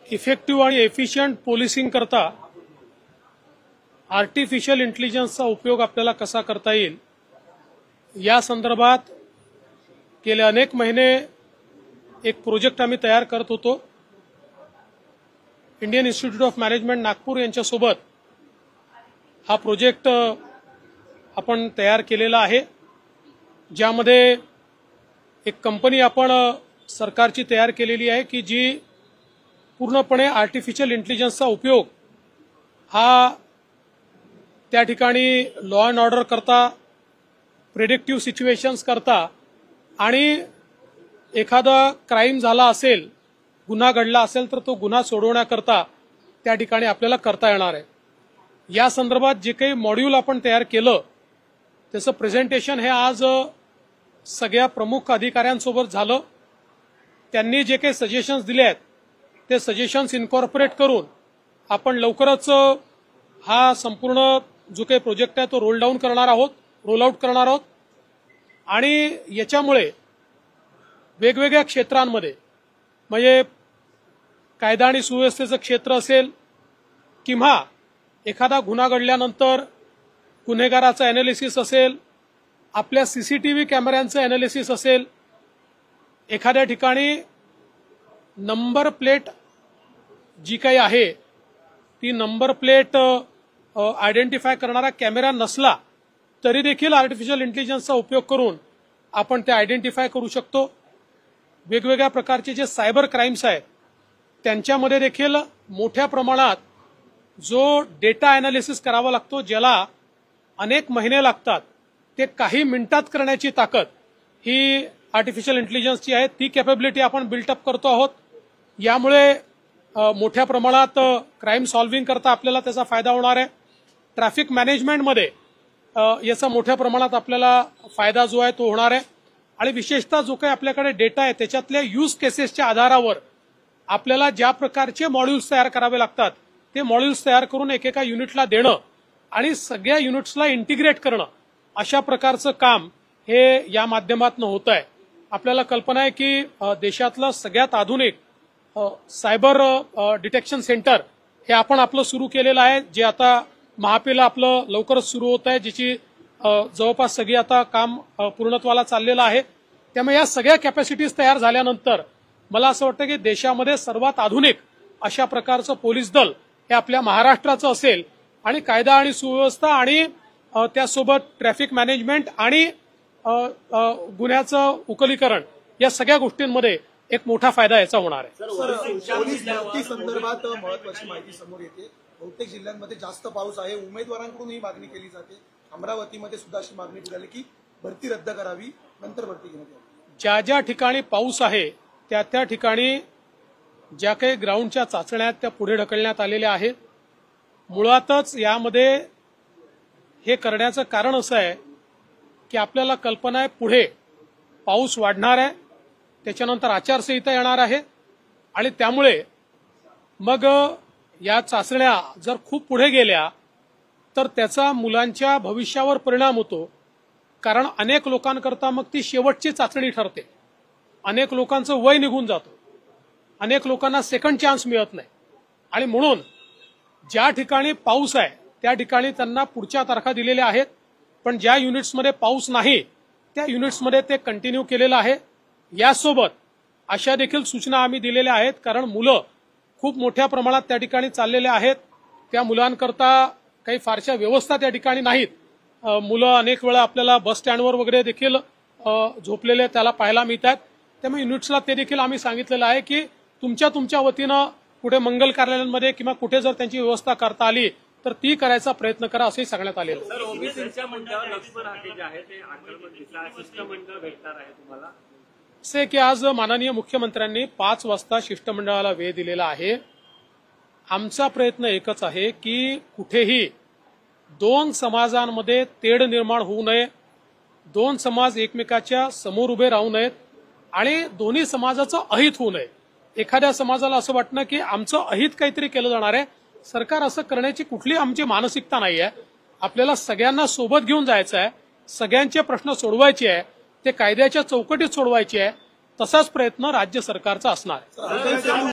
Effective आणि efficient policing करता artificial इंटेलिजन्सचा उपयोग आपल्याला कसा करता येईल या संदर्भात गेले अनेक महिने एक प्रोजेक्ट आम्ही तयार करत होतो। Indian institute of management Nagpur यांच्यासोबत हा प्रोजेक्ट आपण तयार केलेला आहे, ज्यामध्ये एक कंपनी आपण सरकारची तयार केलेली आहे की जी पूर्णपणे आर्टिफिशियल इंटेलिजन्सचा उपयोग हा त्या ठिकाणी लॉ अँड ऑर्डर करता, प्रेडिक्टिव्ह सिच्युएशन्स करता आणि एखादा क्राइम झाला असेल, गुन्हा घडला असेल तर तो गुन्हा सोडवण्याकरता त्या ठिकाणी आपल्याला करता येणार आहे। या संदर्भात जे काही मॉड्यूल आपण तयार केलं त्याचं प्रेझेंटेशन हे आज सगळ्या प्रमुख अधिकाऱ्यांसोबत झालं। त्यांनी जे काही सजेशन्स दिले आहेत ते सजेशन्स इन्कॉर्पोरेट करून आपण लवकरच हा संपूर्ण जो काही प्रोजेक्ट आहे तो रोल आउट करणार आहोत आणि याच्यामुळे वेगवेगळ्या क्षेत्रांमध्ये म्हणजे कायदा आणि सुव्यवस्थेचं क्षेत्र असेल किंवा एखादा गुन्हा घडल्यानंतर गुन्हेगाराचं अॅनालिसिस असेल, आपल्या सीसीटीव्ही कॅमेऱ्यांचं अॅनालिसिस असेल, एखाद्या ठिकाणी नंबर प्लेट जी काही आहे ती नंबर प्लेट आयडेंटिफाय करणारा कॅमेरा नसला तरी देखील आर्टिफिशियल इंटेलिजन्सचा उपयोग करून आपण ते आयडेंटिफाय करू शकतो। वेगवेगळ्या प्रकारचे जे सायबर क्राइम्स आहेत त्यांच्यामध्ये देखील मोठ्या प्रमाणात जो डेटा अॅनालिसिस करावा लागतो, ज्याला अनेक महिने लागतात, ते काही मिनिटात करण्याची ताकद ही आर्टिफिशियल इंटेलिजन्सची आहे। ती कॅपेबिलिटी आपण बिल्टअप करतो आहोत। यामुळे मोठ्या प्रमाणात क्राइम सॉल्व्हिंग करता आपल्याला त्याचा फायदा होणार आहे। ट्रॅफिक मॅनेजमेंटमध्ये याचा मोठ्या प्रमाणात आपल्याला फायदा जो आहे तो होणार आहे आणि विशेषतः जो काही आपल्याकडे डेटा आहे त्याच्यातल्या यूज केसेसच्या आधारावर आपल्याला ज्या प्रकारचे मॉड्यूल्स तयार करावे लागतात ते मॉड्यूल्स तयार करून एकेका युनिटला देणं आणि सगळ्या युनिट्सला इंटिग्रेट करणं, अशा प्रकारचं काम हे या माध्यमातून होत आहे। आपल्याला कल्पना आहे की देशातलं सगळ्यात आधुनिक सायबर डिटेक्शन सेंटर हे आपण आपलं सुरू केलेलं आहे, जे आता महापीला आपलं लवकरच सुरू होत आहे, जिची जवळपास सगळी आता काम पूर्णत्वाला चाललेलं आहे। त्यामुळे या सगळ्या कॅपॅसिटीज तयार झाल्यानंतर मला असं वाटतं की देशामध्ये सर्वात आधुनिक अशा प्रकारचं पोलीस दल हे आपल्या महाराष्ट्राचं असेल आणि कायदा आणि सुव्यवस्था आणि त्यासोबत ट्रॅफिक मॅनेजमेंट आणि गुन्ह्याचं उकलीकरण या सगळ्या गोष्टींमध्ये एक मोठा फायदा याचा होणार आहे। पोलीस भरती संदर्भात महत्वाची माहिती समोर येते। बहुतेक जिल्ह्यांमध्ये जास्त पाऊस आहे, उमेदवारांकडून ही मागणी केली जाते। अमरावतीमध्ये सुद्धा अशी मागणी निघाली की भरती रद्द करावी, नंतर भरती घेण्यात यावी। ज्या ज्या ठिकाणी पाऊस आहे त्या त्या ठिकाणी ज्या काही ग्राउंडच्या चाचण्या त्या पुढे ढकलण्यात आलेल्या आहेत। मुळातच यामध्ये हे करण्याचं कारण असं आहे की आपल्याला कल्पना आहे पुढे पाऊस वाढणार आहे, त्याच्यानंतर आचारसंहिता येणार आहे आणि त्यामुळे मग या चाचण्या जर खूप पुढे गेल्या तर त्याचा मुलांच्या भविष्यावर परिणाम होतो, कारण अनेक लोकांकरता मग ती शेवटची चाचणी ठरते। अनेक लोकांचं वय निघून जातं, अनेक लोकांना सेकंड चान्स मिळत नाही आणि म्हणून ज्या ठिकाणी पाऊस आहे त्या ठिकाणी त्यांना पुढच्या तारखा दिलेल्या आहेत, पण ज्या युनिट्समध्ये पाऊस नाही त्या युनिट्समध्ये ते कंटिन्यू केलेलं आहे। यासोबत अशा देखील सूचना आम्ही दिलेल्या आहेत, कारण मुलं खूप मोठ्या प्रमाणात त्या ठिकाणी चाललेले आहेत। त्या मुलांकरता काही फारशा व्यवस्था त्या ठिकाणी नाहीत। मुलं अनेक वेळा आपल्याला बस स्टँडवर वगैरे देखील झोपलेले त्याला पाहायला मिळतात। त्यामुळे युनिट्सला ते देखील आम्ही सांगितलेलं आहे की तुमच्या वतीनं कुठे मंगल कार्यालयांमध्ये किंवा कुठे जर त्यांची व्यवस्था करता आली तर ती करायचा प्रयत्न करा असंही सांगण्यात आलेलं आहे। असे की आज माननीय मुख्यमंत्र्यांनी 5 वाजता शिष्टमंडळाला वेळ दिलेला आहे। आमचा प्रयत्न एकच आहे की कुठेही 2 समाजांमध्ये तेढ निर्माण होऊ नये, 2 समाज एकमेकाच्या समोर उभे राहू नयेत आणि दोन्ही समाजाचं अहित होऊ नये। एखाद्या समाजाला असं वाटणं की आमचं अहित काहीतरी केलं जाणार आहे, सरकार असं करण्याची कुठली आमची मानसिकता नाहीये। आपल्याला सगळ्यांना सोबत घेऊन जायचं आहे, सगळ्यांचे प्रश्न सोडवायचे आहे, ते कायद्याच्या चौकटीत सोडवायचे आहे। तसाच प्रयत्न राज्य सरकारचा असणार आहे।